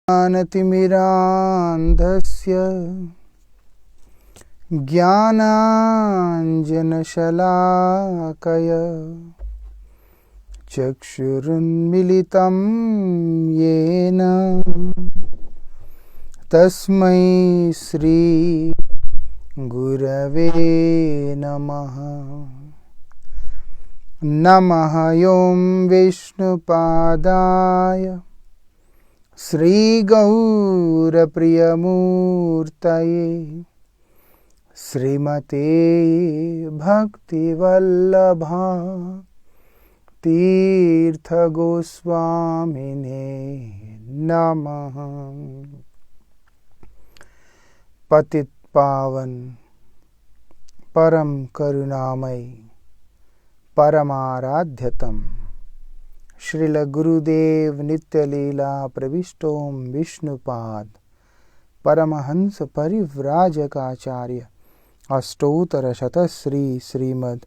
ज्ञानतिमिरान्धस्य ज्ञानाञ्जनशलाकया चक्षुरुन्मीलितं येन तस्मै श्री गुरवे नमः। नमः ॐ विष्णुपादाय श्रीगौरप्रियमूर्तये श्रीमते भक्तिवल्लभा तीर्थगोस्वामिने नमः। पतित पावन परम करुणामय परमाराध्यतम श्रील गुरुदेव नित्य लीला प्रविष्टोम विष्णुपाद परमहंस परिव्राजकाचार्य अष्टोत्तर शतश्री श्रीमद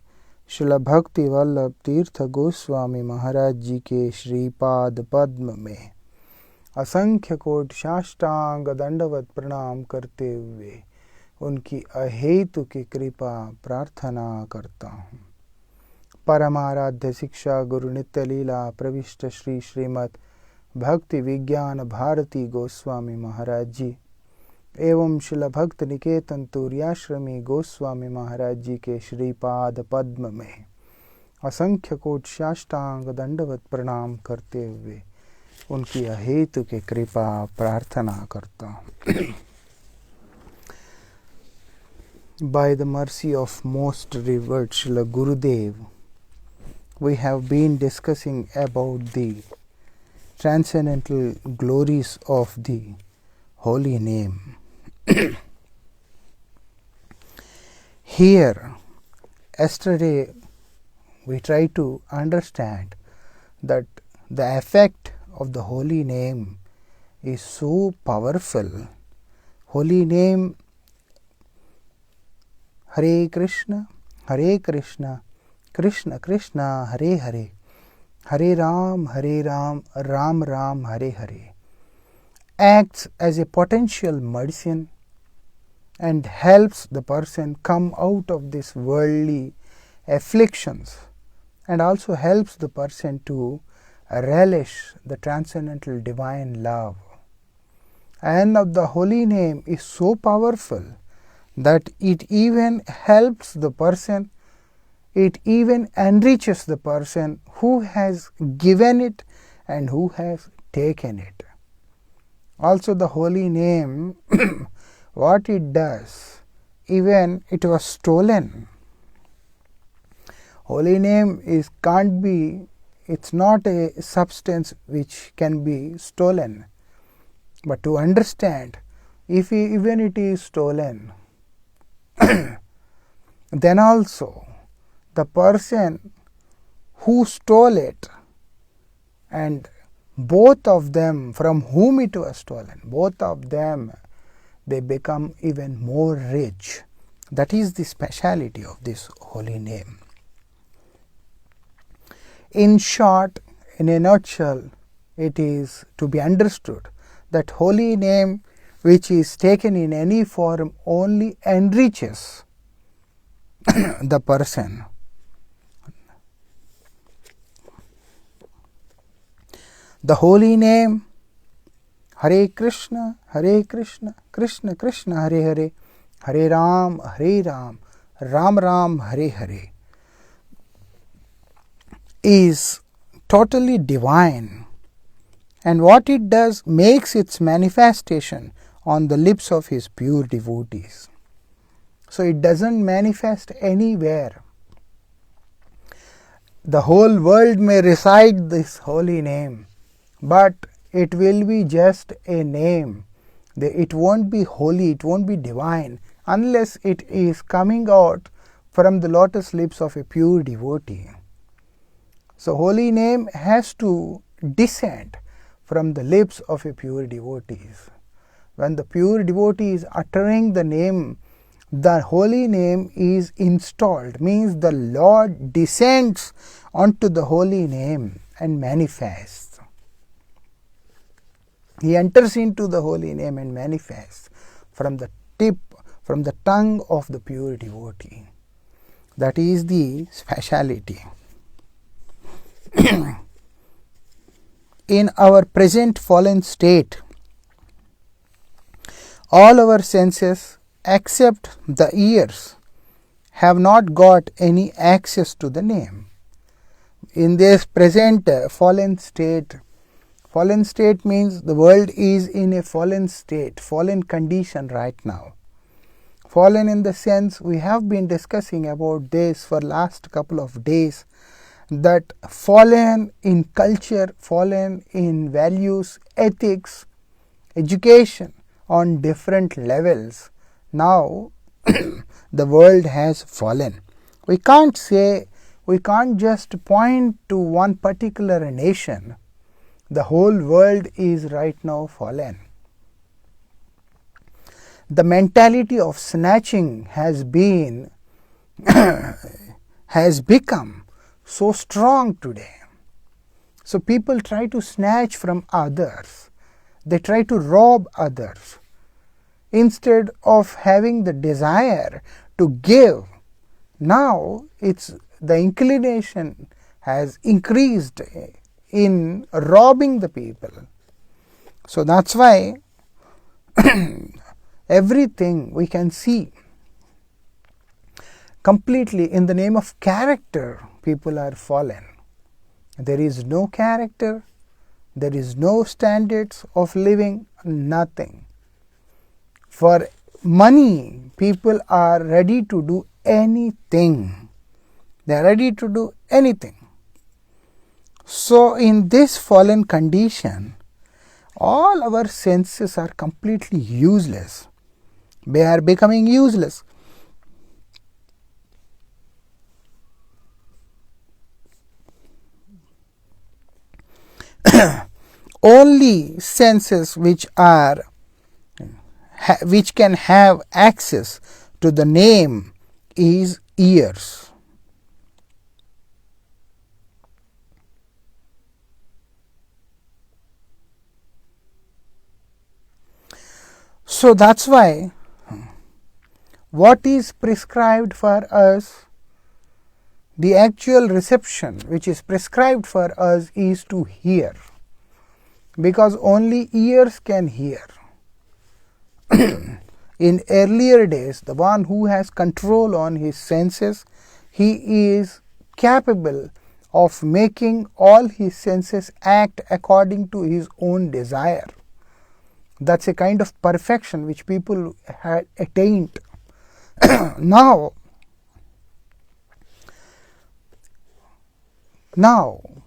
श्रील भक्ति वल्लभ तीर्थ गोस्वामी महाराज जी के श्रीपाद पद्म में असंख्य कोट साष्टांग दंडवत प्रणाम करते हुए उनकी अहेतु की कृपा प्रार्थना करता हूँ। परमाराध्य शिक्षा गुरु नित्य लीला प्रविष्ट श्री श्रीमद भक्ति विज्ञान भारती गोस्वामी महाराज जी एवं शिल भक्त निकेतन तुर्याश्रमी गोस्वामी महाराज जी के श्रीपाद पद्म में असंख्य कोट साष्टांग दंडवत प्रणाम करते हुए उनकी अहेतु की कृपा प्रार्थना करता हूँ। By the mercy of most revered Srila Gurudev, we have been discussing about the transcendental glories of the holy name. Here, yesterday, we tried to understand that the effect of the holy name is so powerful. Holy name Hare Krishna, Krishna Krishna, Hare Hare, Hare Ram, Ram Ram, Hare Hare, acts as a potential medicine and helps the person come out of this worldly afflictions and also helps the person to relish the transcendental divine love. And the holy name is so powerful that it even helps the person, it even enriches the person who has given it and who has taken it. Also the holy name, what it does, even it was stolen. Holy name can't be, it's not a substance which can be stolen. But to understand, if even it is stolen, then also the person who stole it and both of them from whom it was stolen, both of them, they become even more rich. That is the speciality of this holy name. In short, in a nutshell, it is to be understood that holy name which is taken in any form only enriches the person. The holy name Hare Krishna, Krishna Krishna, Hare Hare, Hare Ram, Ram Ram, Hare Hare is totally divine, and what it does makes its manifestation on the lips of his pure devotees. So it doesn't manifest anywhere. The whole world may recite this holy name, but it will be just a name. It won't be holy, it won't be divine unless it is coming out from the lotus lips of a pure devotee. So holy name has to descend from the lips of a pure devotees. When the pure devotee is uttering the name, the holy name is installed, means the Lord descends onto the holy name and manifests. He enters into the holy name and manifests from the tongue of the pure devotee. That is the speciality. In our present fallen state, all our senses except the ears have not got any access to the name. In this present fallen state means the world is in a fallen state, fallen condition right now. Fallen in the sense, we have been discussing about this for last couple of days, that fallen in culture, fallen in values, ethics, education on different levels. Now the world has fallen. We can't just point to one particular nation. The whole world is right now fallen. The mentality of snatching has become so strong today. So people try to snatch from others. They try to rob others. Instead of having the desire to give, now the inclination has increased in robbing the people. So that's why everything we can see completely in the name of character, people are fallen. There is no character, there is no standards of living, nothing. For money, people are ready to do anything. They are ready to do anything. So in this fallen condition, all our senses are completely useless. They are becoming useless. Only senses which can have access to the name is ears. So that's why what is prescribed for us, the actual reception which is prescribed for us is to hear, because only ears can hear. In earlier days, the one who has control on his senses, he is capable of making all his senses act according to his own desire. That's a kind of perfection which people had attained. Now,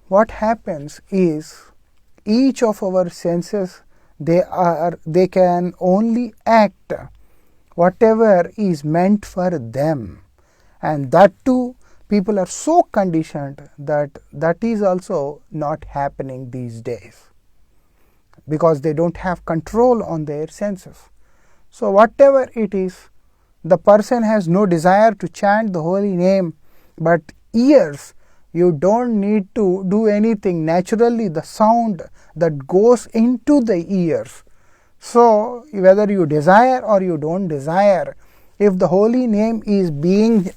what happens is, each of our senses, they can only act whatever is meant for them, and that too people are so conditioned that is also not happening these days, because they don't have control on their senses. So whatever it is, the person has no desire to chant the holy name, but ears, you don't need to do anything. Naturally the sound that goes into the ears. So whether you desire or you don't desire, if the holy name is being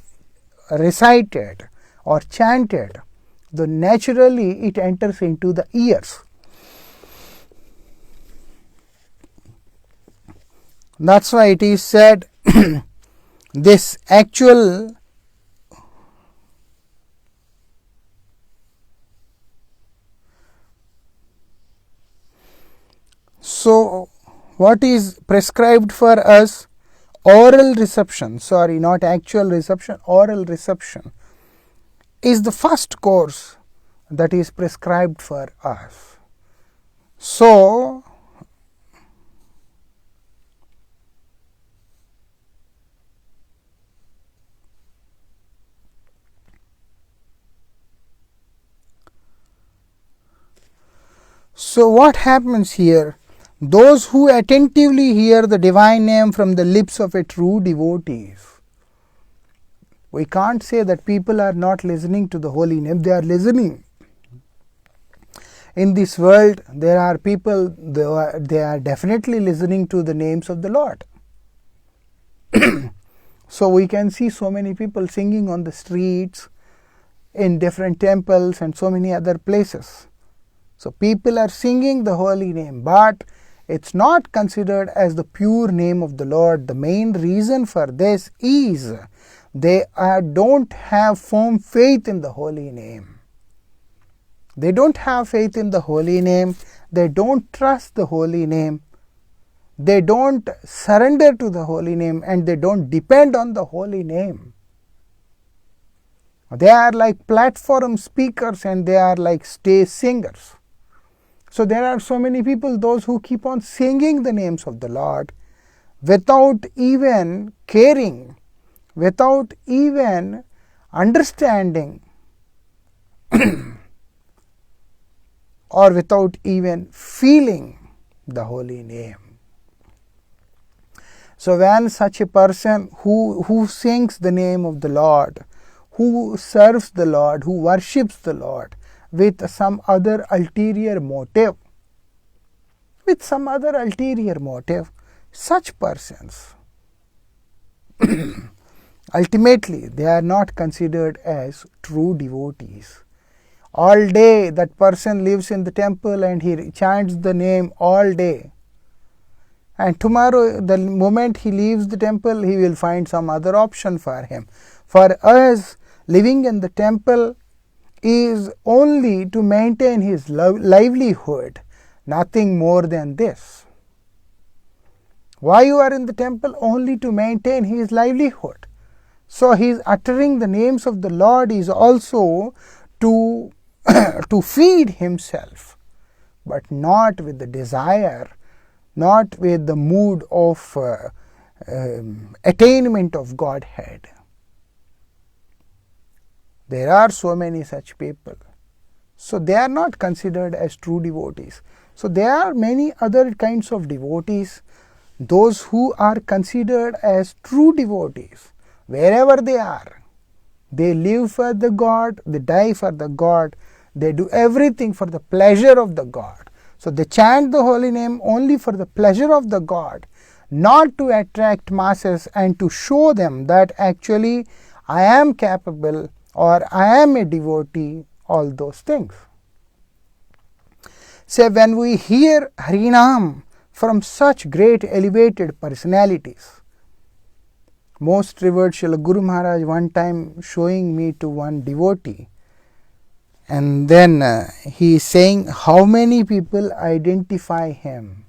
recited or chanted, then naturally it enters into the ears. That's why it is said this actual so what is prescribed for us? Oral reception, sorry, not actual reception, oral reception is the first course that is prescribed for us. So what happens here? Those who attentively hear the divine name from the lips of a true devotee. We can't say that people are not listening to the holy name. They are listening. In this world, there are people, they are definitely listening to the names of the Lord. So we can see so many people singing on the streets, in different temples and so many other places. So people are singing the holy name, but it's not considered as the pure name of the Lord. The main reason for this is they don't have firm faith in the holy name. They don't have faith in the holy name. They don't trust the holy name. They don't surrender to the holy name, and they don't depend on the holy name. They are like platform speakers and they are like stage singers. So there are so many people, those who keep on singing the names of the Lord without even caring, without even understanding, or without even feeling the holy name. So when such a person who sings the name of the Lord, who serves the Lord, who worships the Lord with some other ulterior motive, such persons, ultimately they are not considered as true devotees. All day that person lives in the temple and he chants the name all day. And tomorrow, the moment he leaves the temple, he will find some other option for him. For us, living in the temple is only to maintain his livelihood, nothing more than this. Why you are in the temple? Only to maintain his livelihood. So he is uttering the names of the Lord is also to, to feed himself, but not with the desire, not with the mood of attainment of Godhead. There are so many such people. So they are not considered as true devotees. So there are many other kinds of devotees, those who are considered as true devotees. Wherever they are, they live for the God, they die for the God, they do everything for the pleasure of the God. So they chant the holy name only for the pleasure of the God, not to attract masses and to show them that actually I am capable or I am a devotee, all those things. So when we hear Harinam from such great elevated personalities, most revered Srila Guru Maharaj one time showing me to one devotee, and then he is saying how many people identify him.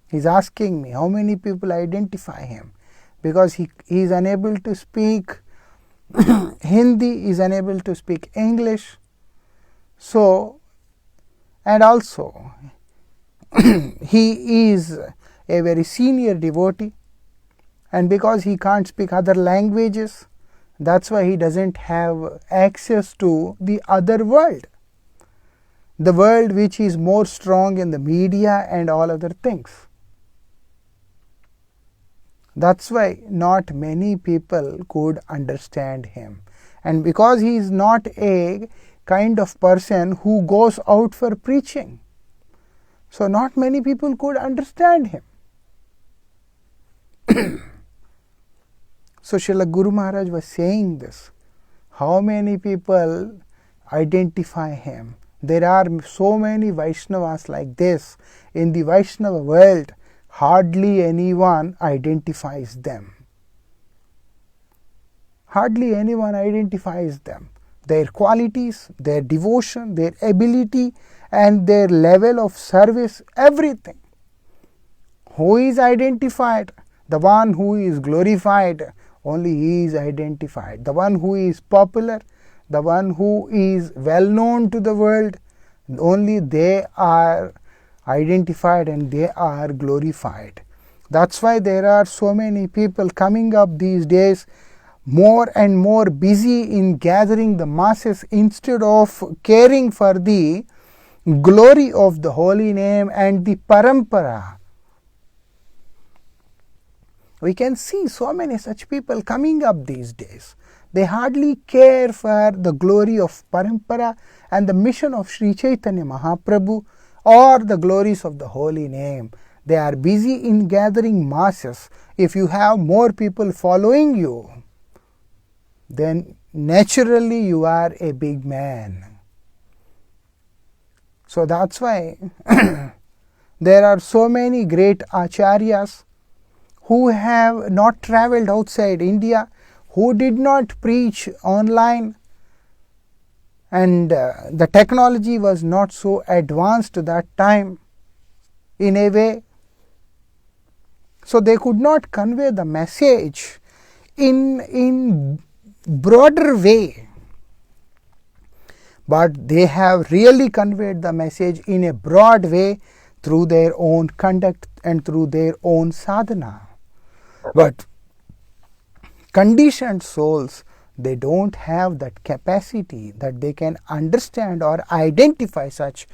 He is asking me how many people identify him, because he is unable to speak Hindi, is unable to speak English. So, and also he is a very senior devotee, and because he can't speak other languages, that's why he doesn't have access to the other world, the world which is more strong in the media and all other things. That's why not many people could understand him. And because he is not a kind of person who goes out for preaching, so not many people could understand him. So Srila Guru Maharaj was saying this. How many people identify him? There are so many Vaishnavas like this. In the Vaishnava world, hardly anyone identifies them. Hardly anyone identifies them. Their qualities, their devotion, their ability and their level of service, everything. Who is identified? The one who is glorified, only he is identified. The one who is popular, the one who is well known to the world, only they are identified and they are glorified. That's why there are so many people coming up these days, more and more busy in gathering the masses instead of caring for the glory of the holy name and the parampara. We can see so many such people coming up these days. They hardly care for the glory of parampara and the mission of Sri Chaitanya Mahaprabhu or the glories of the holy name. They are busy in gathering masses. If you have more people following you, then naturally you are a big man. So that's why there are so many great acharyas who have not travelled outside India, who did not preach online, and the technology was not so advanced that time in a way. So they could not convey the message in broader way. But they have really conveyed the message in a broad way through their own conduct and through their own sadhana. But conditioned souls, they don't have that capacity that they can understand or identify such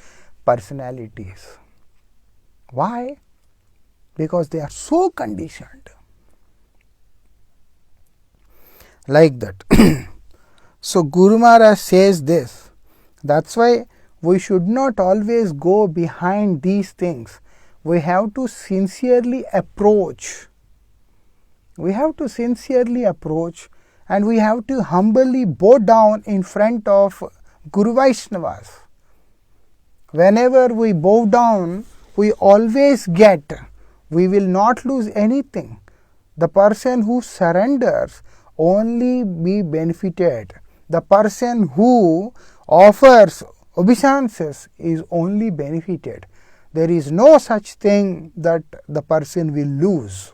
personalities. Why? Because they are so conditioned. Like that. So Guru Maharaj says this. That's why we should not always go behind these things. We have to sincerely approach. We have to sincerely approach, and we have to humbly bow down in front of Guru Vaishnavas. Whenever we bow down, we always get, we will not lose anything. The person who surrenders only be benefited. The person who offers obeisances is only benefited. There is no such thing that the person will lose.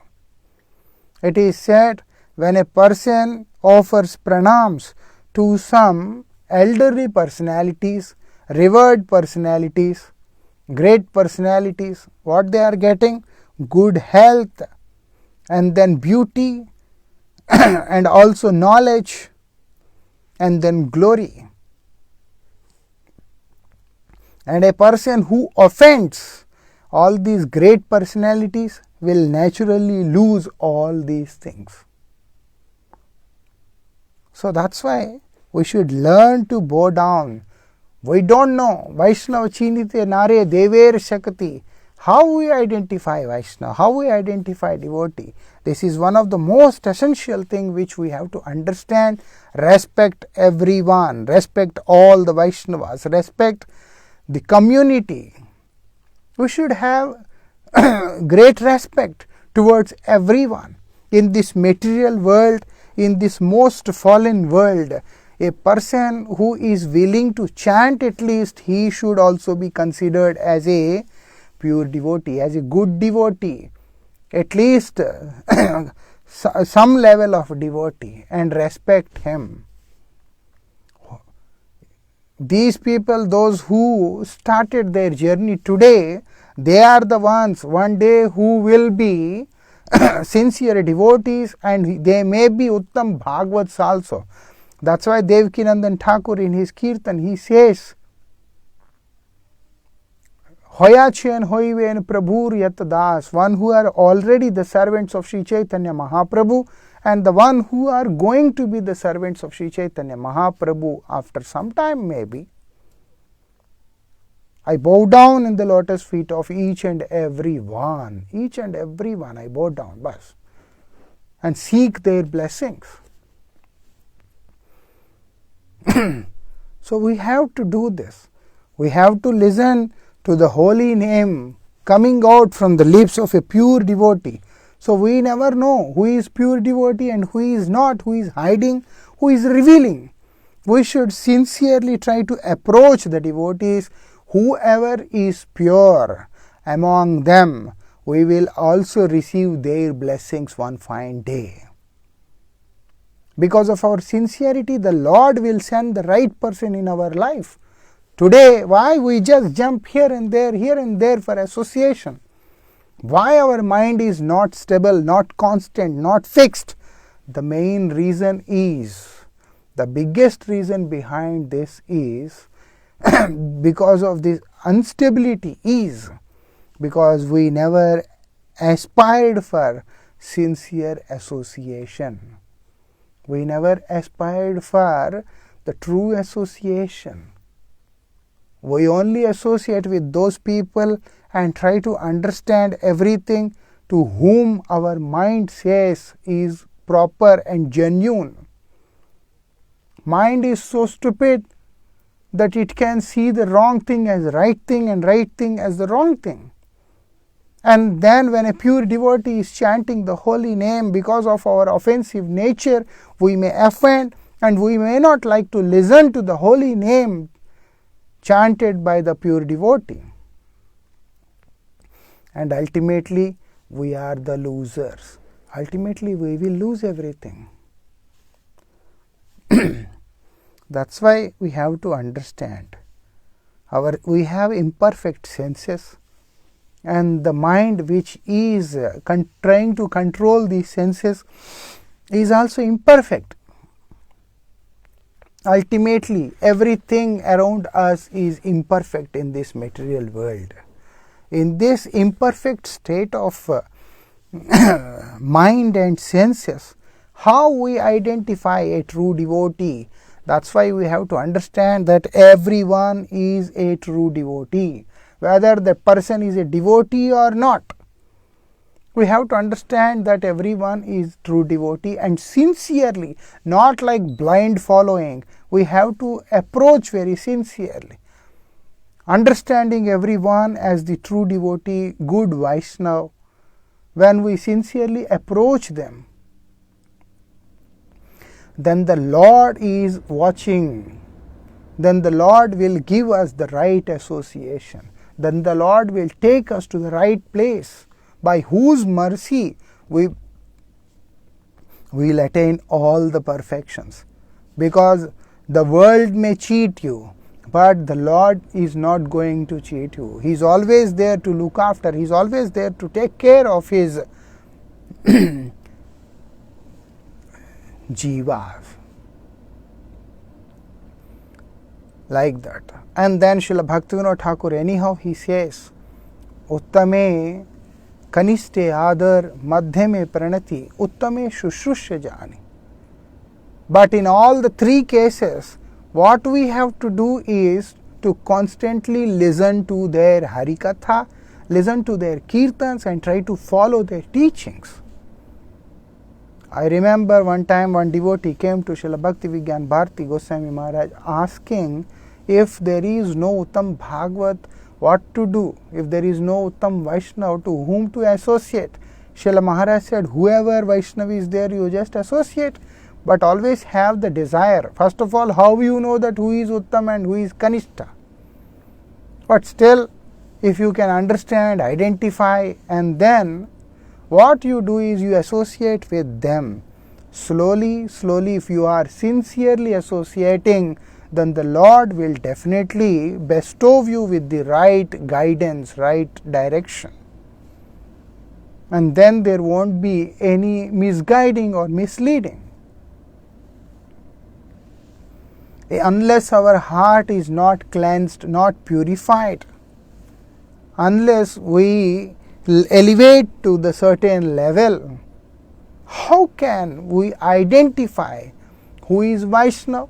It is said, when a person offers pranams to some elderly personalities, revered personalities, great personalities, what they are getting? Good health, and then beauty, and also knowledge, and then glory. And a person who offends all these great personalities will naturally lose all these things. So that's why we should learn to bow down. We don't know. Vaishnava chinite nare dever shakti. How we identify Vaishnava, how we identify devotee. This is one of the most essential thing which we have to understand. Respect everyone. Respect all the Vaishnavas. Respect the community. We should have great respect towards everyone. In this material world, in this most fallen world, a person who is willing to chant, at least he should also be considered as a pure devotee, as a good devotee, at least some level of devotee, and respect him. These people, those who started their journey today, they are the ones one day who will be sincere devotees, and they may be Uttam Bhagavats also. That's why Devakinandan Thakur in his Kirtan, he says, Hoyachen hoiven Prabhur yat das, one who are already the servants of Sri Chaitanya Mahaprabhu, and the one who are going to be the servants of Sri Chaitanya Mahaprabhu after some time maybe. I bow down in the lotus feet of each and every one. Each and every one I bow down, bas, and seek their blessings. So we have to do this. We have to listen to the holy name coming out from the lips of a pure devotee. So we never know who is pure devotee and who is not, who is hiding, who is revealing. We should sincerely try to approach the devotees. Whoever is pure among them, we will also receive their blessings one fine day. Because of our sincerity, the Lord will send the right person in our life. Today, why we just jump here and there for association? Why our mind is not stable, not constant, not fixed? The main reason is, the biggest reason behind this is because of this instability is because we never aspired for sincere association. We never aspired for the true association. We only associate with those people and try to understand everything to whom our mind says is proper and genuine. Mind is so stupid that it can see the wrong thing as right thing and right thing as the wrong thing. And then when a pure devotee is chanting the holy name, because of our offensive nature, we may offend and we may not like to listen to the holy name chanted by the pure devotee. And ultimately, we are the losers. Ultimately, we will lose everything. That's why we have to understand. We have imperfect senses, and the mind which is trying to control these senses is also imperfect. Ultimately, everything around us is imperfect in this material world. In this imperfect state of mind and senses, how we identify a true devotee? That's why we have to understand that everyone is a true devotee, whether the person is a devotee or not. We have to understand that everyone is true devotee, and sincerely, not like blind following. We have to approach very sincerely, understanding everyone as the true devotee, good vaishnava. When we sincerely approach them, then the Lord is watching. Then the Lord will give us the right association. Then the Lord will take us to the right place, by whose mercy we will attain all the perfections. Because the world may cheat you, but the Lord is not going to cheat you. He is always there to look after. He is always there to take care of his jivas. Like that. And then Srila Bhaktivinoda Thakur, anyhow, he says, Uttame kaniste adar madhyame pranati uttame shushrusha jani. But in all the three cases, what we have to do is to constantly listen to their harikatha, listen to their kirtans, and try to follow their teachings. I remember one time one devotee came to Srila Bhakti Vigyan Bharati Goswami Maharaj asking, if there is no Uttam Bhagavat, what to do? If there is no Uttam Vaishnava, to whom to associate? Srila Maharaj said, whoever Vaishnava is there, you just associate, but always have the desire. First of all, how you know that who is Uttam and who is Kanishta? But still, if you can understand, identify, and then what you do is you associate with them. Slowly, if you are sincerely associating, then the Lord will definitely bestow you with the right guidance, right direction. And then there won't be any misguiding or misleading. Unless our heart is not cleansed, not purified, unless we elevate to the certain level, how can we identify who is Vaishnava?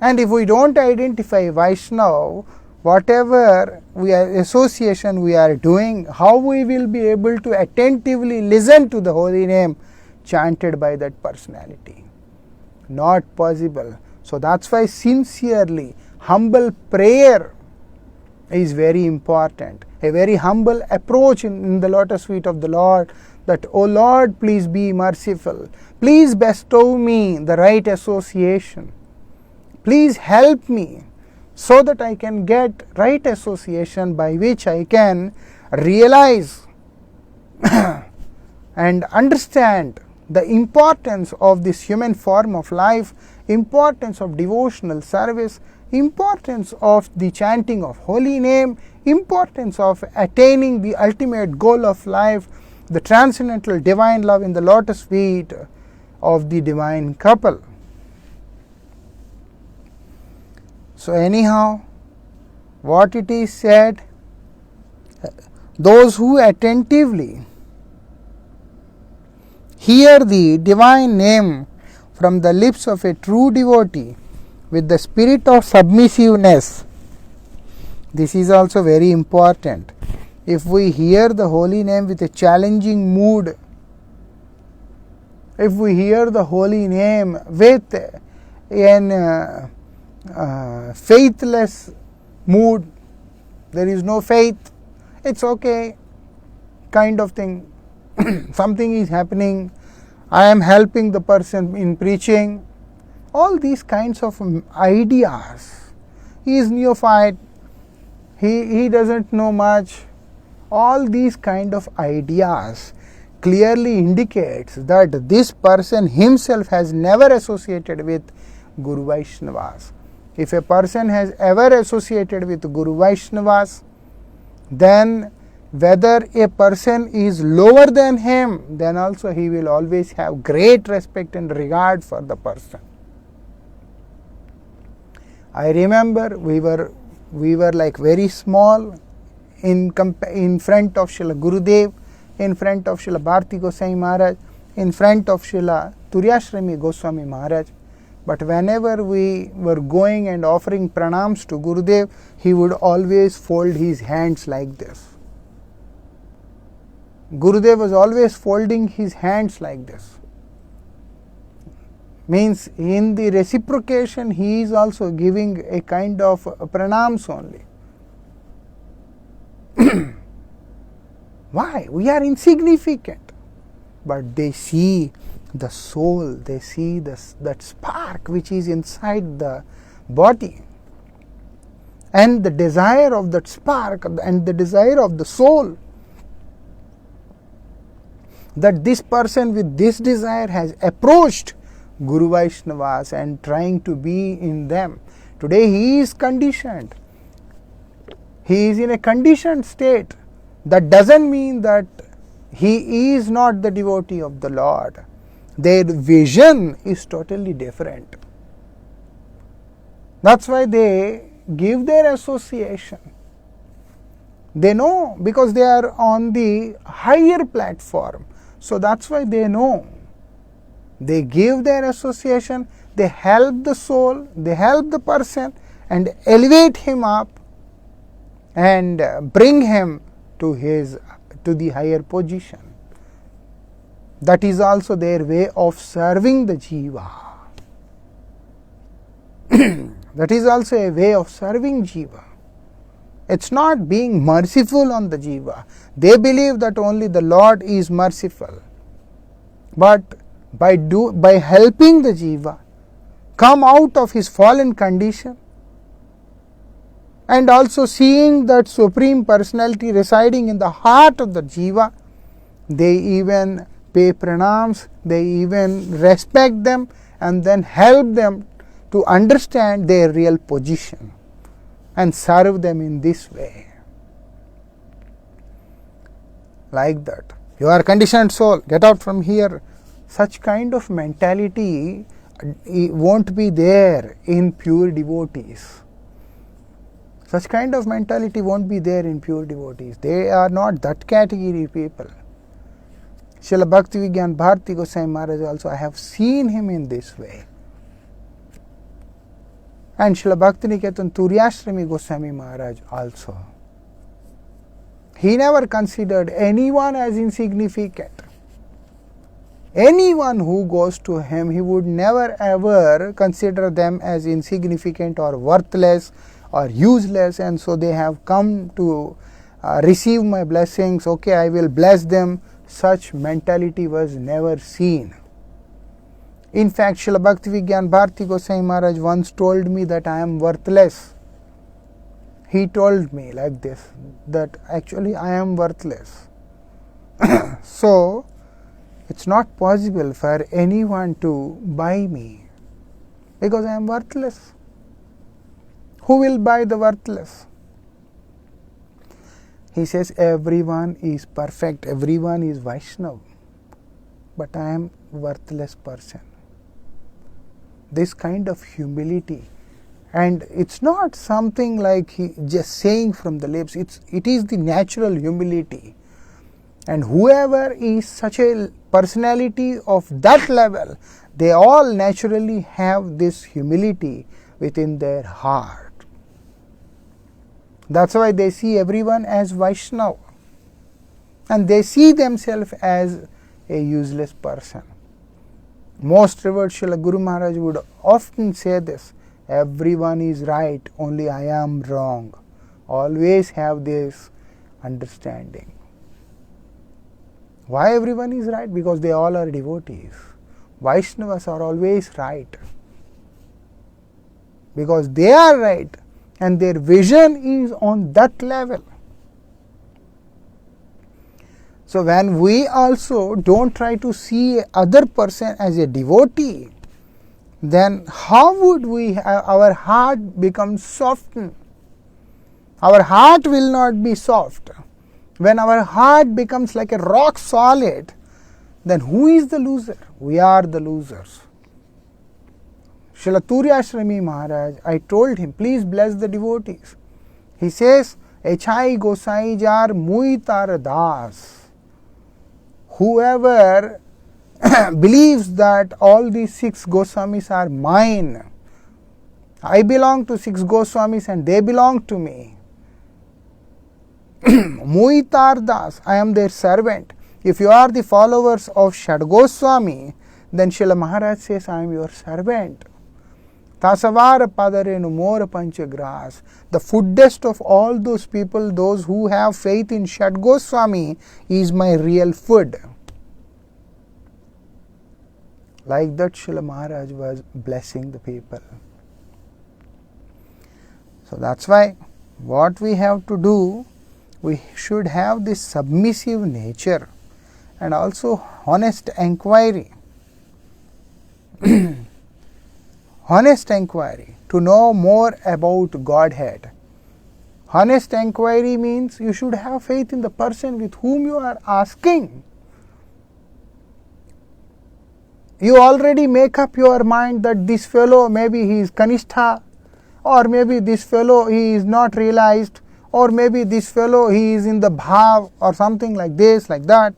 And if we don't identify Vaishnava, whatever association we are doing, how we will be able to attentively listen to the holy name chanted by that personality? Not possible. So that's why sincerely, humble prayer is very important. A very humble approach in the lotus feet of the Lord, that, O Lord, please be merciful. Please bestow me the right association. Please help me so that I can get right association by which I can realize and understand the importance of this human form of life, importance of devotional service, importance of the chanting of holy name, importance of attaining the ultimate goal of life, the transcendental divine love in the lotus feet of the divine couple. So anyhow, what it is said, those who attentively hear the divine name from the lips of a true devotee with the spirit of submissiveness This is also very important. If we hear the holy name with a challenging mood, if we hear the holy name with an faithless mood, there is no faith, it's okay, kind of thing. Something is happening, I am helping the person in preaching, all these kinds of ideas. He is neophyte, he doesn't know much. All these kind of ideas clearly indicates that this person himself has never associated with Guru Vaishnavas. If a person has ever associated with Guru Vaishnavas, then whether a person is lower than him, then also he will always have great respect and regard for the person. I remember we were like very small in front of Srila Gurudev, in front of Srila Bhakti Goswami Maharaj, in front of Srila Turyashrami Goswami Maharaj. But whenever we were going and offering pranams to Gurudev, he would always fold his hands like this. Gurudev was always folding his hands like this. Means in the reciprocation he is also giving a kind of pranams only. Why? We are insignificant. But they see the soul, they see that spark which is inside the body. And the desire of that spark and the desire of the soul. That this person with this desire has approached Guru Vaishnavas and trying to be in them. Today he is conditioned. He is in a conditioned state. That doesn't mean that he is not the devotee of the Lord. Their vision is totally different. That's why they give their association. They know because they are on the higher platform. So that's why they know. They give their association, they help the soul, they help the person and elevate him up and bring him to the higher position. That is also their way of serving the jiva. That is also a way of serving jiva. It's not being merciful on the jiva. They believe that only the Lord is merciful. But by helping the jiva come out of his fallen condition, and also seeing that Supreme Personality residing in the heart of the jiva, they even pay pranams, they even respect them and then help them to understand their real position and serve them in this way. Like that. You are conditioned soul, get out from here. Such kind of mentality won't be there in pure devotees. Such kind of mentality won't be there in pure devotees. They are not that category people. Srila Bhakti Vigyan Bharati Goswami Maharaj also, I have seen him in this way. And Srila Bhakti Niketan Turyashrami Goswami Maharaj also. He never considered anyone as insignificant. Anyone who goes to him, he would never ever consider them as insignificant or worthless or useless, and so they have come to receive my blessings, okay, I will bless them. Such mentality was never seen. In fact, Srila Bhakti Vigyan Bharati Goswami Maharaj once told me that I am worthless. He told me like this, that actually I am worthless. So, it's not possible for anyone to buy me because I am worthless. Who will buy the worthless? He says everyone is perfect, everyone is Vaishnava, but I am worthless person. This kind of humility, and it's not something like he just saying from the lips, it is the natural humility. And whoever is such a personality of that level, they all naturally have this humility within their heart. That's why they see everyone as Vaishnava. And they see themselves as a useless person. Most revered Srila Guru Maharaj would often say this, everyone is right, only I am wrong. Always have this understanding. Why everyone is right? Because they all are devotees. Vaishnavas are always right. Because they are right and their vision is on that level. So when we also don't try to see other person as a devotee, then how would our heart become softened? Our heart will not be soft. When our heart becomes like a rock solid, then who is the loser? We are the losers. Srila Turyashrami Maharaj, I told him, please bless the devotees. He says, Echai Gosai Jar Mui Tar Das. Whoever believes that all these 6 Goswamis are mine, I belong to 6 Goswamis and they belong to me. Mui Tar Das, I am their servant. If you are the followers of Shad Goswami, then Srila Maharaj says, I am your servant. Tasavar Padarenu Mora Panchagras. The foodest of all those people, those who have faith in Shad Goswami, is my real food. Like that, Srila Maharaj was blessing the people. So that's why what we have to do, we should have this submissive nature and also honest inquiry. Honest inquiry to know more about Godhead. Honest inquiry means you should have faith in the person with whom you are asking. You already make up your mind that this fellow, maybe he is Kanistha, or maybe this fellow he is not realized, or maybe this fellow he is in the bhav or something like this, like that.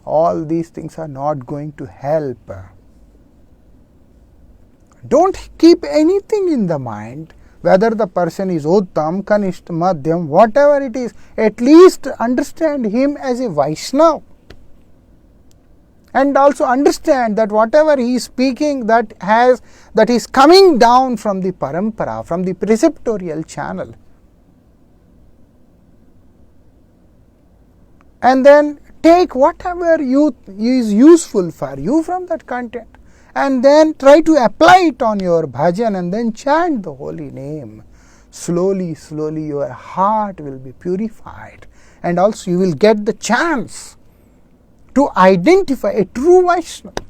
All these things are not going to help. Don't keep anything in the mind, whether the person is Uttam, Kanishth, Madhyam, whatever it is. At least understand him as a Vaishnava. And also understand that whatever he is speaking, that is coming down from the parampara, from the preceptorial channel. And then take whatever is useful for you from that content. And then try to apply it on your bhajan and then chant the holy name. Slowly, slowly your heart will be purified. And also you will get the chance to identify a true Vaishnava.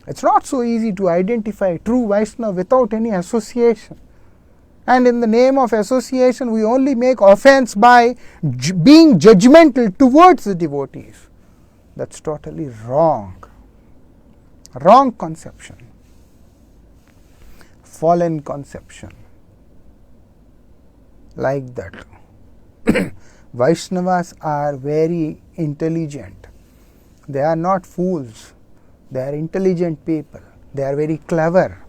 It's not so easy to identify a true Vaishnava without any association. And in the name of association, we only make offense by being judgmental towards the devotees. That's totally wrong. Wrong conception. Fallen conception. Like that. Vaishnavas are very intelligent. They are not fools. They are intelligent people. They are very clever.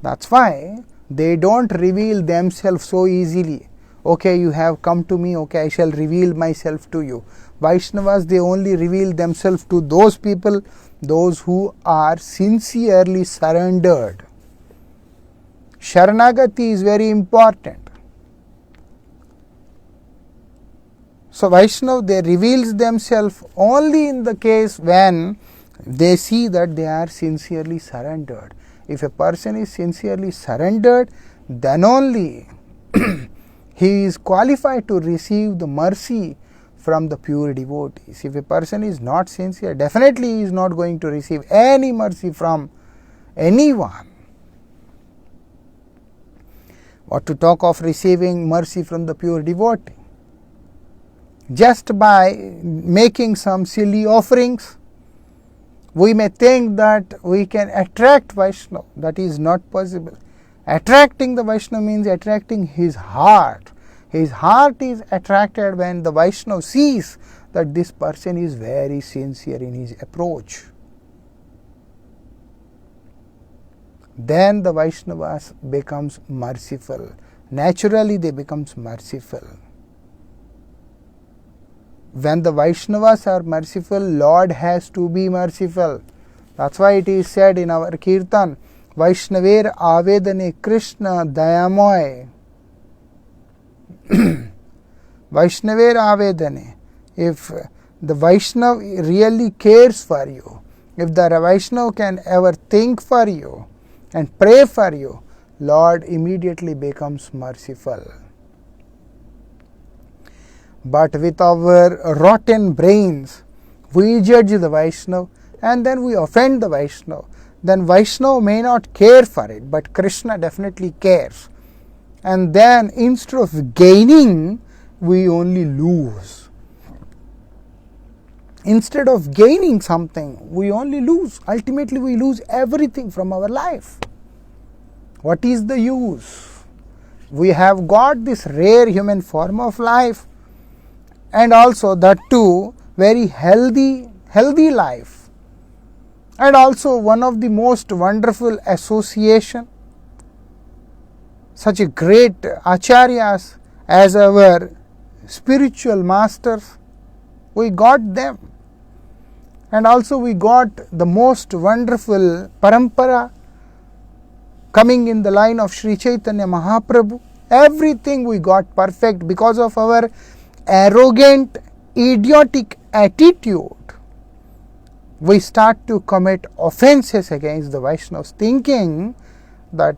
That's why they don't reveal themselves so easily. Okay, you have come to me, okay, I shall reveal myself to you. Vaishnavas, they only reveal themselves to those people, those who are sincerely surrendered. Sharanagati is very important. So Vaishnava, they reveals themselves only in the case when they see that they are sincerely surrendered. If a person is sincerely surrendered, then only he is qualified to receive the mercy from the pure devotees. If a person is not sincere, definitely he is not going to receive any mercy from anyone. What to talk of receiving mercy from the pure devotee? Just by making some silly offerings, we may think that we can attract Vaishnava. That is not possible. Attracting the Vaishnava means attracting his heart. His heart is attracted when the Vaishnava sees that this person is very sincere in his approach. Then the Vaishnavas becomes merciful naturally they become merciful. When the Vaishnavas are merciful, Lord has to be merciful. That's why it is said in our Kirtan, Vaishnaver Avedane Krishna Dayamoy. Vaishnaver Avedane. If the Vaishnava really cares for you, if the Vaishnava can ever think for you and pray for you, Lord immediately becomes merciful. But with our rotten brains, we judge the Vaishnava and then we offend the Vaishnava. Then Vaishnava may not care for it, but Krishna definitely cares. And then instead of gaining, we only lose. Instead of gaining something, we only lose. Ultimately, we lose everything from our life. What is the use? We have got this rare human form of life, and also that too very healthy life, and also one of the most wonderful association. Such a great acharyas as our spiritual masters, we got them. And also we got the most wonderful parampara coming in the line of Sri Chaitanya Mahaprabhu. Everything we got perfect because of our arrogant, idiotic attitude. We start to commit offenses against the Vaishnavas, thinking that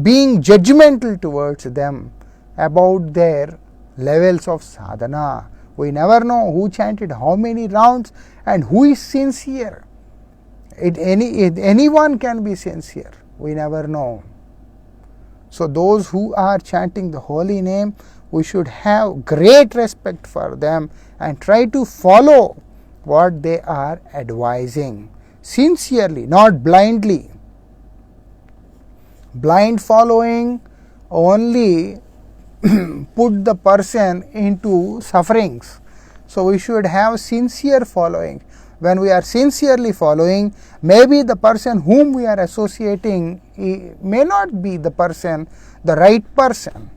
being judgmental towards them about their levels of sadhana. We never know who chanted how many rounds and who is sincere. Anyone can be sincere. We never know. So those who are chanting the holy name, we should have great respect for them and try to follow what they are advising. Sincerely, not blindly. Blind following only put the person into sufferings. So we should have sincere following. When we are sincerely following, maybe the person whom we are associating may not be the right person.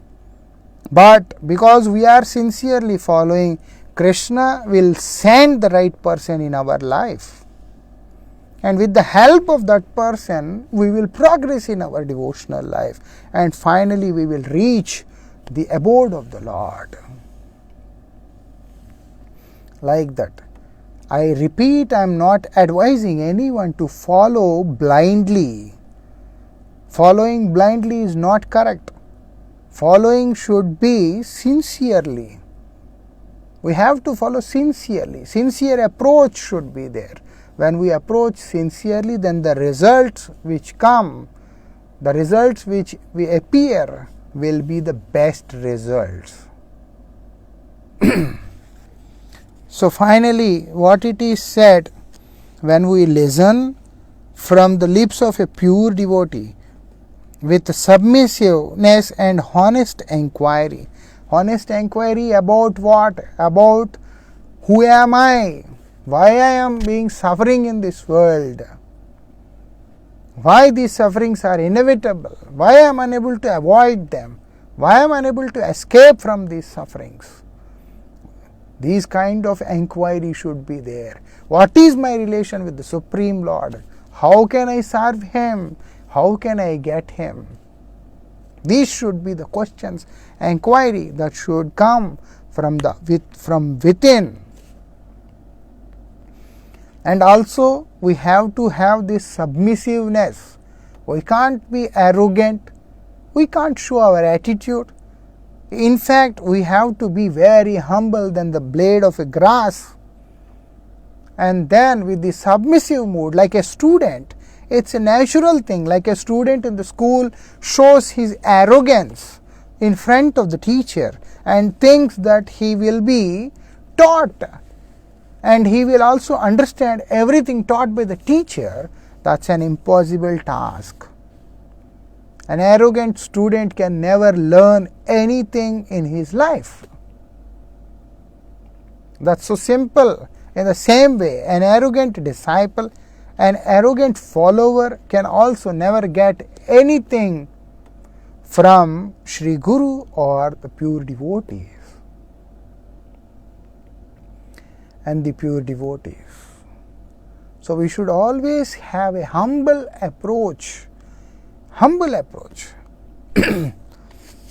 But because we are sincerely following, Krishna will send the right person in our life. And with the help of that person, we will progress in our devotional life. And finally, we will reach the abode of the Lord. Like that. I repeat, I am not advising anyone to follow blindly. Following blindly is not correct. Following should be sincerely. We have to follow sincerely. Sincere approach should be there. When we approach sincerely, then the results which come, the results which we appear, will be the best results. So finally, what it is said, when we listen from the lips of a pure devotee with submissiveness and honest inquiry. Honest inquiry about what? About who am I? Why I am being suffering in this world? Why these sufferings are inevitable? Why I am unable to avoid them? Why I am unable to escape from these sufferings? These kind of inquiry should be there. What is my relation with the Supreme Lord? How can I serve Him? How can I get Him? These should be the questions, inquiry that should come from within. And also we have to have this submissiveness. We can't be arrogant. We can't show our attitude. In fact, we have to be very humble than the blade of a grass. And then with the submissive mood, like a student, it's a natural thing. Like a student in the school shows his arrogance in front of the teacher and thinks that he will be taught and he will also understand everything taught by the teacher. That's an impossible task. An arrogant student can never learn anything in his life. That's so simple. In the same way, an arrogant disciple, an arrogant follower can also never get anything from Sri Guru or the pure devotees. And the pure devotees. So we should always have a humble approach. Humble approach.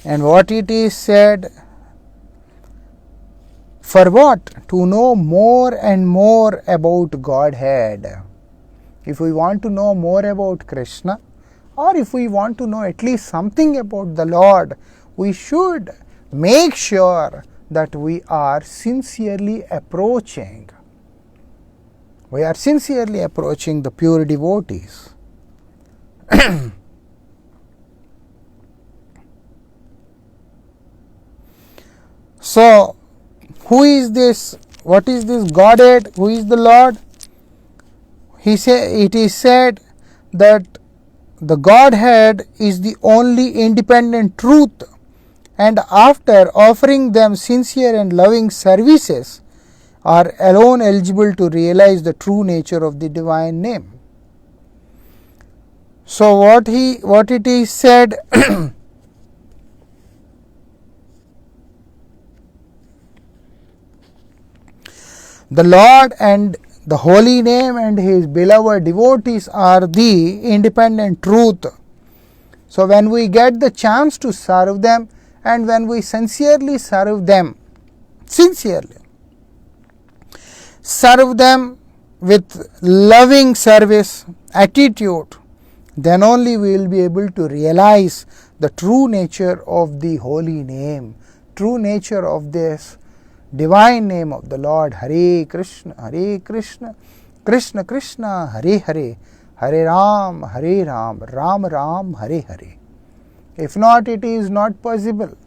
And what it is said, for what? To know more and more about Godhead. If we want to know more about Krishna, or if we want to know at least something about the Lord, we should make sure that we are sincerely approaching. We are sincerely approaching the pure devotees. So, who is this? What is this Godhead? Who is the Lord? It is said that the Godhead is the only independent truth, and after offering them sincere and loving services, are alone eligible to realize the true nature of the divine name. So what it is said, the Lord and the holy name and his beloved devotees are the independent truth. So when we get the chance to serve them, and when we sincerely serve them, serve them with loving service attitude, then only we will be able to realize the true nature of the holy name, true nature of this divine name of the Lord. Hare Krishna, Krishna Krishna, Hare Hare, Hare Ram, Ram Ram, Hare Hare. If not, it is not possible.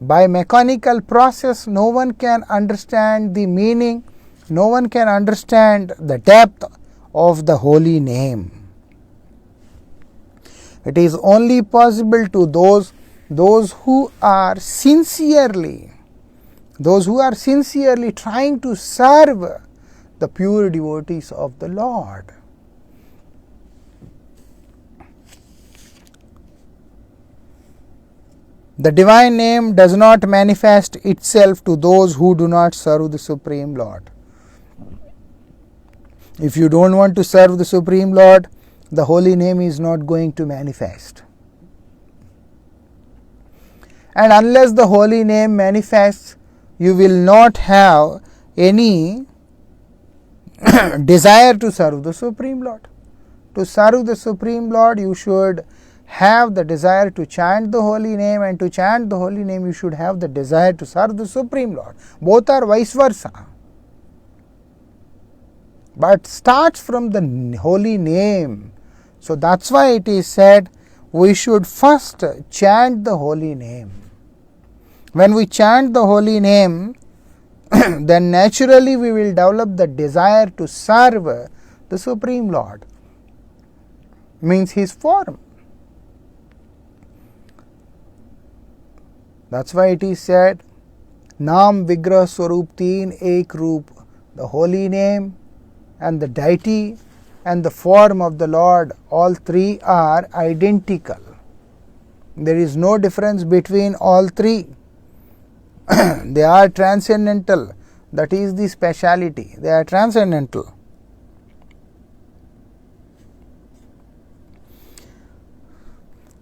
By mechanical process, no one can understand the meaning, no one can understand the depth of the holy name. It is only possible to those who are sincerely trying to serve the pure devotees of the Lord. The divine name does not manifest itself to those who do not serve the Supreme Lord. If you don't want to serve the Supreme Lord, the holy name is not going to manifest. And unless the holy name manifests, you will not have any desire to serve the Supreme Lord. To serve the Supreme Lord, you should have the desire to chant the holy name, and to chant the holy name you should have the desire to serve the Supreme Lord. Both are vice versa. But starts from the holy name. So that's why it is said we should first chant the holy name. When we chant the holy name, then naturally we will develop the desire to serve the Supreme Lord. Means his form. That's why it is said, Naam Vigrah Swarup Teen Ek Roop. The holy name and the deity and the form of the Lord, all three are identical. There is no difference between all three. They are transcendental. That is the speciality. They are transcendental.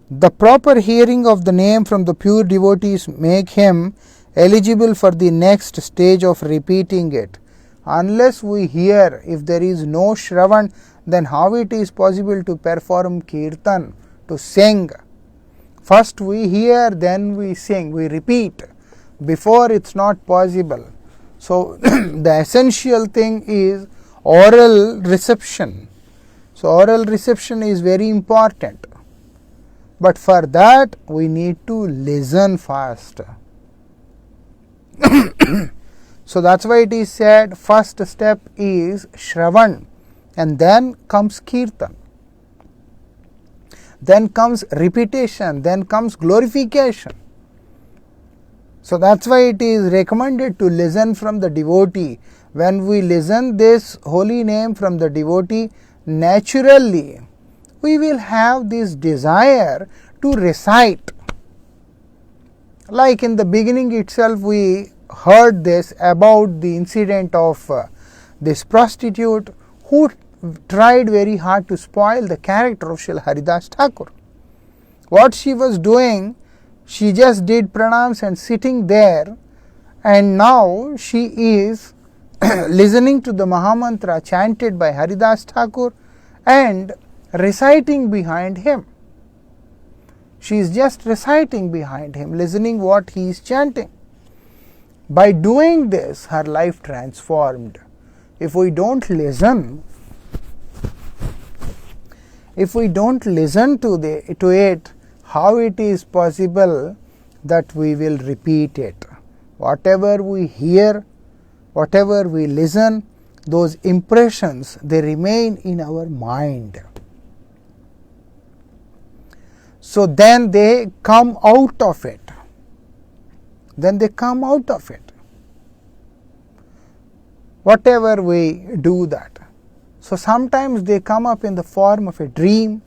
The proper hearing of the name from the pure devotees make him eligible for the next stage of repeating it. Unless we hear, if there is no shravan, then how it is possible to perform kirtan, to sing? First we hear, then we sing, we repeat. Before it's not possible. So the essential thing is oral reception. So oral reception is very important. But for that we need to listen first. So that's why it is said first step is shravan, and then comes kirtan. Then comes repetition, then comes glorification. So that's why it is recommended to listen from the devotee. When we listen this holy name from the devotee, naturally we will have this desire to recite. Like in the beginning itself, we heard this about the incident of this prostitute who tried very hard to spoil the character of Srila Haridas Thakur. What she was doing, she just did pranams and sitting there, and now she is listening to the Mahamantra chanted by Haridas Thakur and reciting behind him. She is just reciting behind him, listening what he is chanting. By doing this, her life transformed. If we don't listen to it, how it is possible that we will repeat it? Whatever we hear, whatever we listen, those impressions, they remain in our mind. So then they come out of it. Whatever we do that. So sometimes they come up in the form of a dream,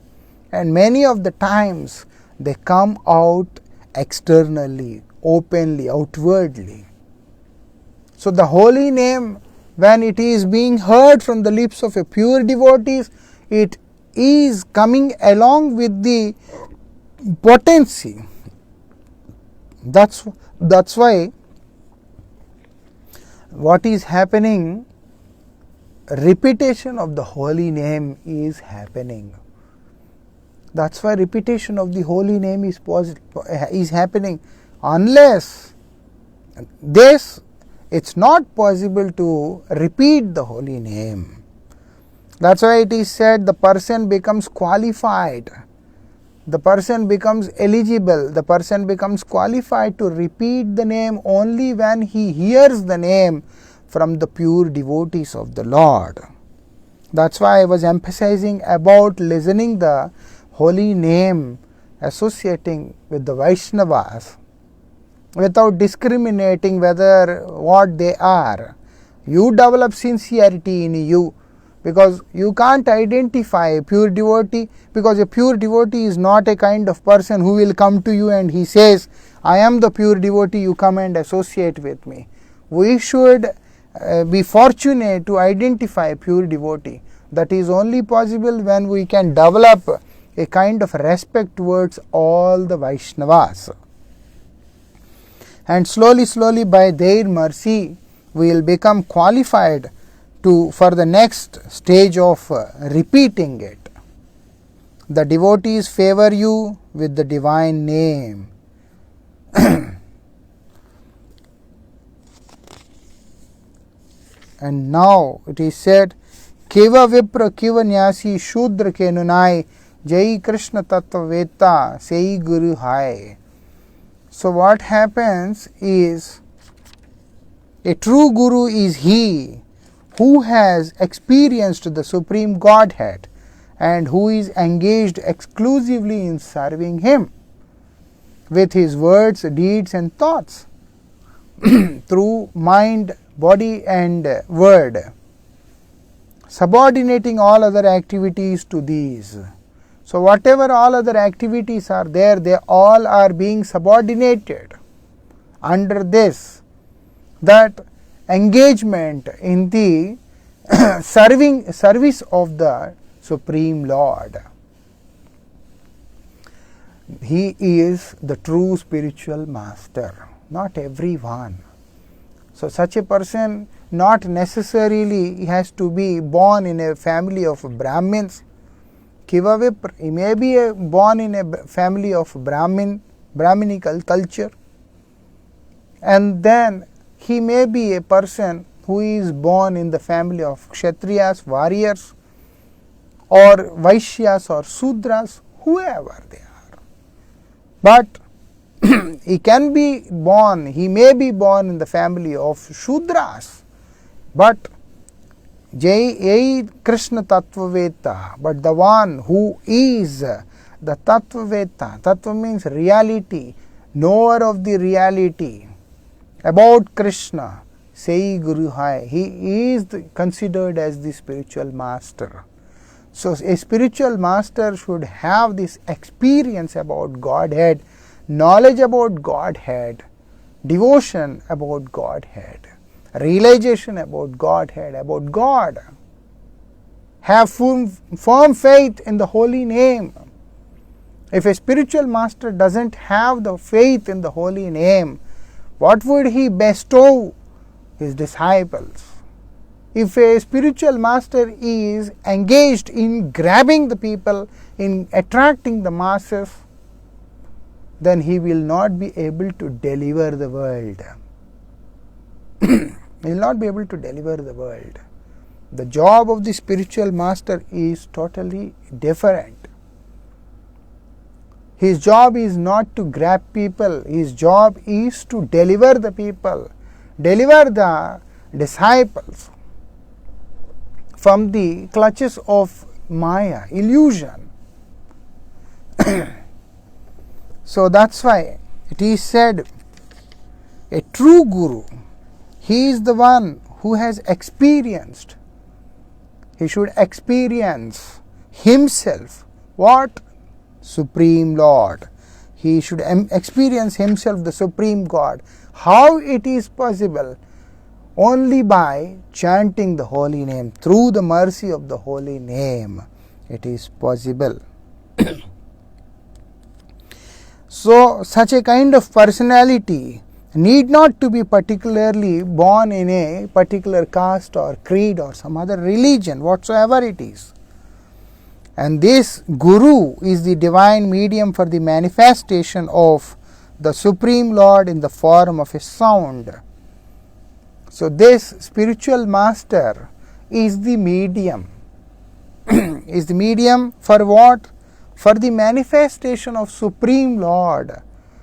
and many of the times they come out externally, openly, outwardly. So the holy name, when it is being heard from the lips of a pure devotee, it is coming along with the potency. That's why what is happening, repetition of the holy name is happening. That's why repetition of the holy name is happening. Unless this, it's not possible to repeat the holy name. That's why it is said the person becomes qualified. The person becomes eligible. The person becomes qualified to repeat the name only when he hears the name from the pure devotees of the Lord. That's why I was emphasizing about listening the holy name, associating with the Vaishnavas without discriminating whether what they are. You develop sincerity in you, because you can't identify a pure devotee, because a pure devotee is not a kind of person who will come to you and he says, I am the pure devotee, you come and associate with me. We should be fortunate to identify a pure devotee. That is only possible when we can develop a kind of respect towards all the Vaishnavas. And slowly by their mercy, we will become qualified for the next stage of repeating it. The devotees favor you with the divine name. And now it is said, Kiva Vipra Kiva Nyasi Shudra Kenunai Jai Krishna Tattva Veta Sei Guru Hai. So what happens is, a true Guru is he who has experienced the Supreme Godhead and who is engaged exclusively in serving Him with his words, deeds and thoughts through mind, body and word, subordinating all other activities to these. So whatever all other activities are there, they all are being subordinated under this, that engagement in the service of the Supreme Lord. He is the true spiritual master, not everyone. So such a person not necessarily has to be born in a family of Brahmins. Kiva Vipra, he may be born in a family of Brahminical culture, and then he may be a person who is born in the family of Kshatriyas, warriors, or Vaishyas or Sudras, whoever they are. But he may be born in the family of Shudras, but Jai Krishna Tattva Veta, but the one who is the Tattva Veta. Tattva means reality, knower of the reality about Krishna, Sei Guru Hai. He is considered as the spiritual master. So a spiritual master should have this experience about Godhead, knowledge about Godhead, devotion about Godhead, realization about Godhead, about God. Have firm faith in the holy name. If a spiritual master doesn't have the faith in the holy name, what would he bestow his disciples? If a spiritual master is engaged in grabbing the people, in attracting the masses, then he will not be able to deliver the world. He will not be able to deliver the world. The job of the spiritual master is totally different. His job is not to grab people. His job is to deliver the people, deliver the disciples from the clutches of Maya, illusion. So that's why it is said, a true Guru, he is the one who has experienced. He should experience himself. What? Supreme Lord. He should experience himself, the Supreme God. How it is possible? Only by chanting the holy name. Through the mercy of the holy name, it is possible. So, such a kind of personality need not to be particularly born in a particular caste or creed or some other religion, whatsoever it is. And this Guru is the divine medium for the manifestation of the Supreme Lord in the form of a sound. So this spiritual master is the medium. Is the medium for what? For the manifestation of Supreme Lord.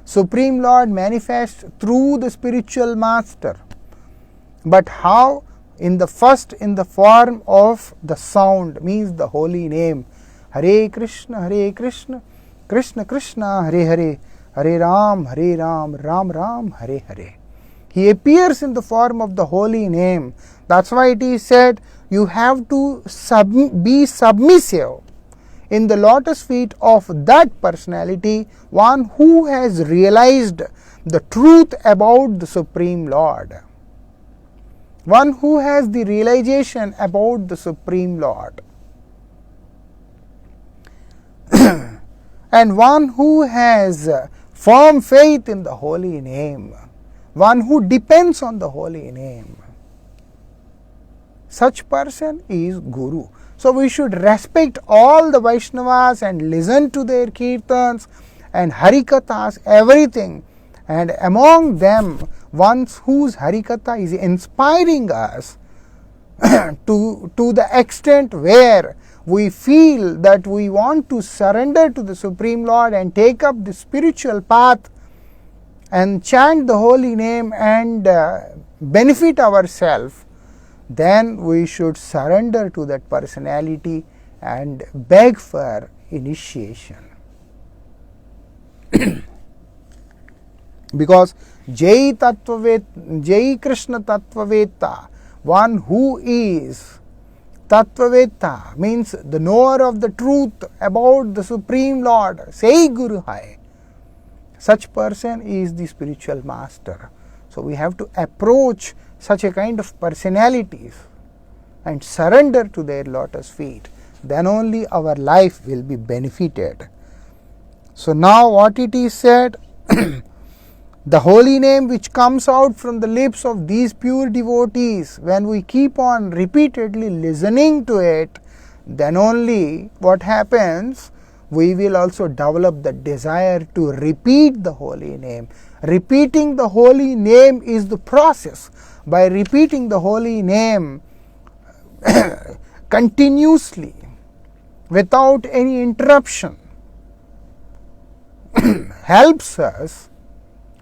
Supreme Lord manifests through the spiritual master. But how? In the form of the sound, means the holy name. Hare Krishna, Krishna Krishna, Hare Hare, Hare Ram, Ram Ram, Hare Hare. He appears in the form of the holy name. That's why it is said, you have to be submissive in the lotus feet of that personality, one who has realized the truth about the Supreme Lord. One who has the realization about the Supreme Lord. And one who has firm faith in the holy name. One who depends on the holy name. Such person is Guru. So we should respect all the Vaishnavas and listen to their kirtans and Harikathas, everything. And among them, one whose Harikatha is inspiring us to the extent where we feel that we want to surrender to the Supreme Lord and take up the spiritual path and chant the holy name and benefit ourselves, then we should surrender to that personality and beg for initiation. Because Jai Krishna Tattvaveta, one who is Tattvaveta, means the knower of the truth about the Supreme Lord, say Guru Hai. Such person is the spiritual master. So we have to approach such a kind of personalities and surrender to their lotus feet. Then only our life will be benefited. So now what it is said, the holy name which comes out from the lips of these pure devotees, when we keep on repeatedly listening to it, then only what happens, we will also develop the desire to repeat the holy name. Repeating the holy name is the process. By repeating the holy name continuously, without any interruption, helps us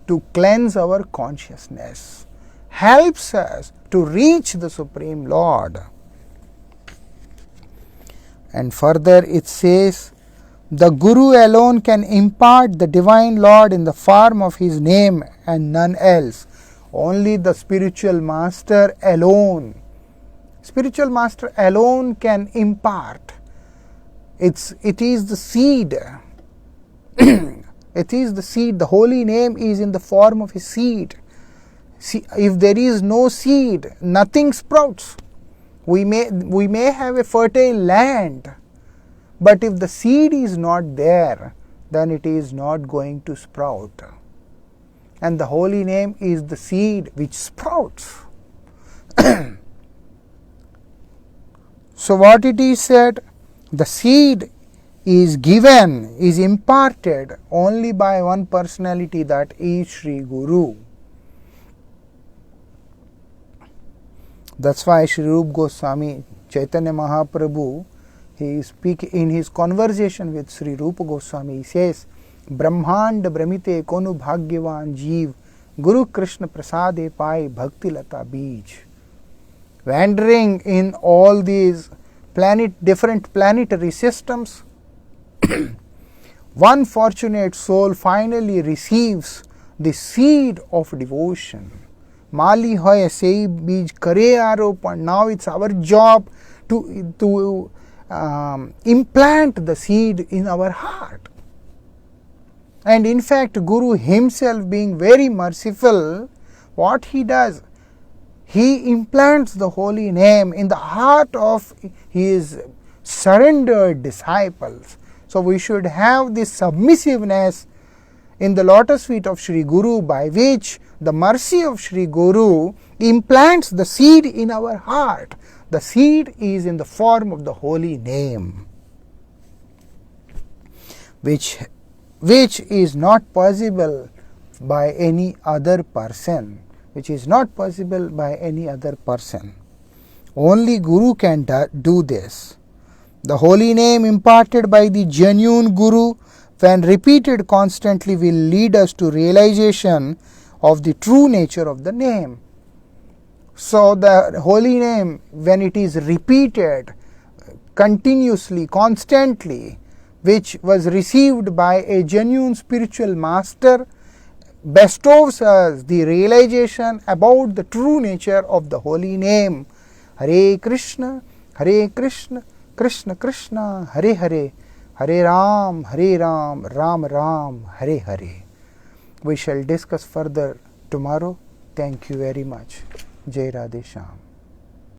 to cleanse our consciousness, helps us to reach the Supreme Lord. And further it says, the Guru alone can impart the Divine Lord in the form of his name and none else. Only the spiritual master alone. Spiritual master alone can impart. It is the seed. It is the seed. The holy name is in the form of a seed. See, if there is no seed, nothing sprouts. We may have a fertile land, but if the seed is not there, then it is not going to sprout. And the holy name is the seed which sprouts. So what it is said, the seed is given, is imparted only by one personality, that is Sri Guru. That's why Sri Rupa Goswami, Chaitanya Mahaprabhu, he speaks in his conversation with Sri Rupa Goswami, he says, Brahmand Brahmite Konu Bhagyavan Jeev Guru Krishna Prasade Pai Bhakti Lata Beej. Wandering in all these different planetary systems, one fortunate soul finally receives the seed of devotion. Mali hoy sei beej kare aropan. Now it's our job to implant the seed in our heart. And in fact, Guru himself, being very merciful, what he does, he implants the holy name in the heart of his surrendered disciples. So we should have this submissiveness in the lotus feet of Sri Guru, by which the mercy of Sri Guru implants the seed in our heart. The seed is in the form of the holy name, which is not possible by any other person. Only Guru can do this. The holy name imparted by the genuine Guru, when repeated constantly, will lead us to realization of the true nature of the name. So the holy name, when it is repeated continuously, constantly, which was received by a genuine spiritual master, bestows us the realization about the true nature of the holy name. Hare Krishna, Krishna Krishna, Hare Hare, Hare Ram, Ram Ram, Hare Hare. We shall discuss further tomorrow. Thank you very much. Jai Radhe Shyam.